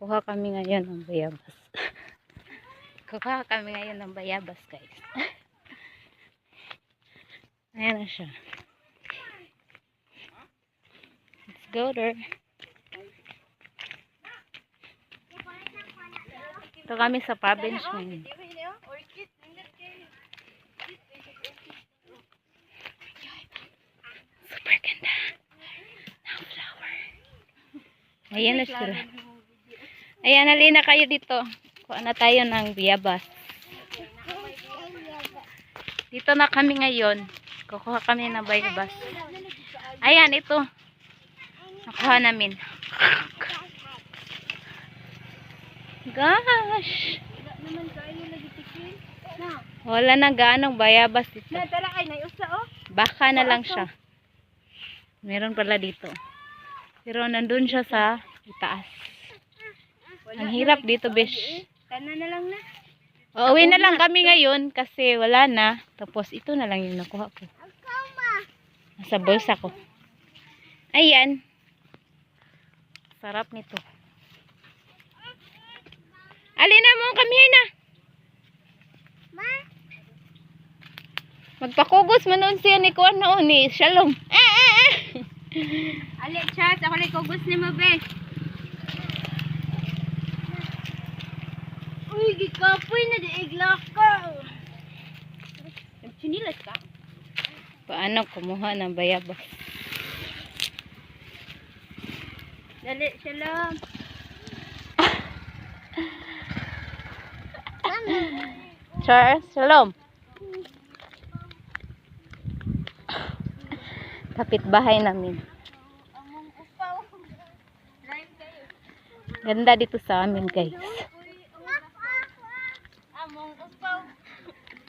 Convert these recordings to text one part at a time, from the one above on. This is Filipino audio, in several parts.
Kuha kami ngayon ng bayabas. Kuha kami ngayon ng bayabas, guys. Ayan na siya. Let's go there. Ito kami sa province ngayon. Super ganda ng flower. Ayan na sila. Ayan, halina kayo dito. Kuha na tayo ng bayabas. Dito na kami ngayon. Kukuha kami ng bayabas. Ayan, ito. Nakuha namin. Gosh! Wala na gaanong bayabas dito. Baka na lang siya. Meron pala dito. Pero nandun siya sa itaas. Ang hirap dito, besh. Kana na lang na. Uuwi na lang kami ngayon kasi wala na. Tapos ito na lang yung nakuha ko. Nasa bulsa ko. Ayan. Sarap nito. Alina mo, come here na. Magpakugos manon siya ni Kuan noon ni Shalom. Ali, chat. Ako lang kugos ni Mabe. Uy, gikapoy na di iglak ko. Chinilas ka? Paano kumuha ng bayabas? Dali, Shalom. Charles, Shalom. Kapitbahay namin. Ganda dito sa amin, guys.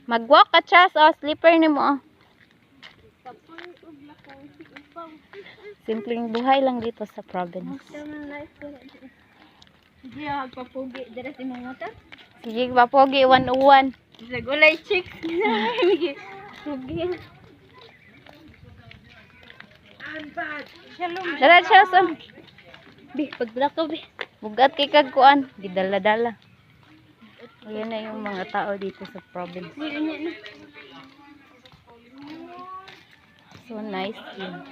Mag-walk ka, Charles. Oh, slipper ni mo. Oh. Simpleng buhay lang dito sa province. Sige, magpapugi. Dara si mga mata. Sige, papogi, 101. Sa gulay chicks. Pugi. Shalom. Dala, Charles. Bi, paglakaw, bi. Bugat kay kagkuan. Gidala-dala. Ayan na yung mga tao dito sa province. So nice yun.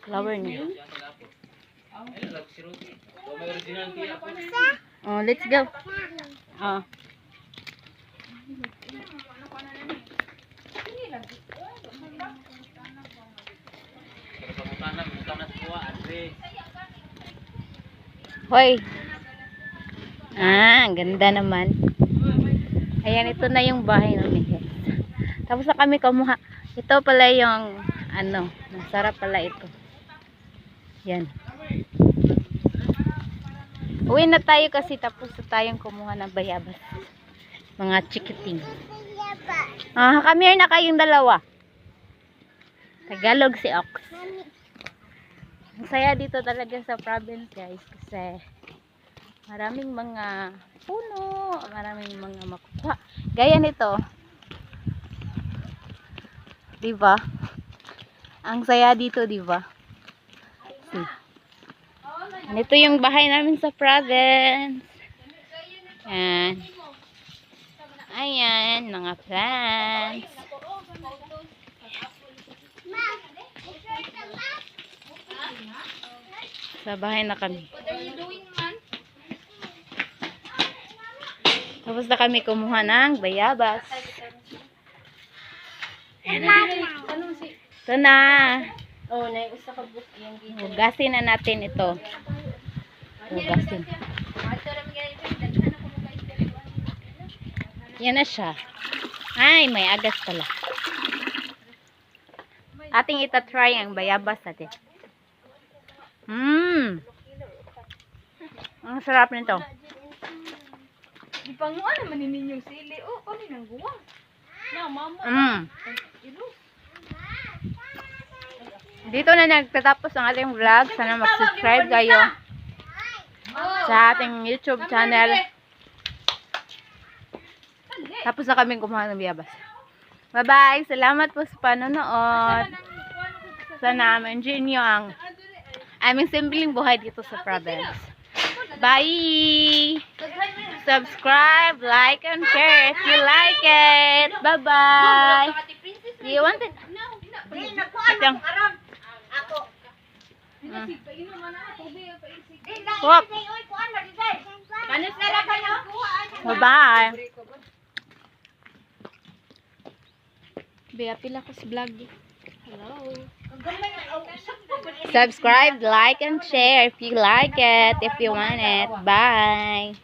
Flower niya. Oh, let's go. Oh. Hoy. Ang ganda naman. Ayan, ito na yung bahay namin, guys. Tapos na kami kumuha. Ito pala yung ano, masarap pala ito. Yan. Uwi na tayo kasi tapos na tayong kumuha ng bayabas. Mga chikiting. Come here na kayong dalawa. Tagalog si Ox. Ang saya dito talaga sa province, guys, kasi maraming mga puno, maraming mga makukuha. Gaya nito. 'Di ba? Ang saya dito, 'di ba? Ito yung bahay namin sa province. Ayan. Ayan, mga plants. Sa bahay na kami. Tapos na kami kumuha ng bayabas. Ito na. Oh, na usa ka book yung gihon. Hugasin na natin ito. Hugasin. Yan na siya. Ay, may agas pala. Ating itatry ang bayabas natin. Ang sarap nito. Di pa nga naman ninyong sili. Oh, kami nang guwang. Na, mama. Dito na nagtatapos ang ating vlog. Sana mag-subscribe kayo sa ating YouTube channel. Tapos na kaming kumuha ng bayabas. Bye-bye. Salamat po sa panonood. Sana ma-enjoy nyo ang aming simpleng buhay dito sa province. Bye! Subscribe, like, and share if you like it. Bye-bye! Do you want it? Ito. Wop. Bye-bye! Bea, pila ko sa vlog. Hello. Subscribe, like, and share if you like it, if you want it. Bye.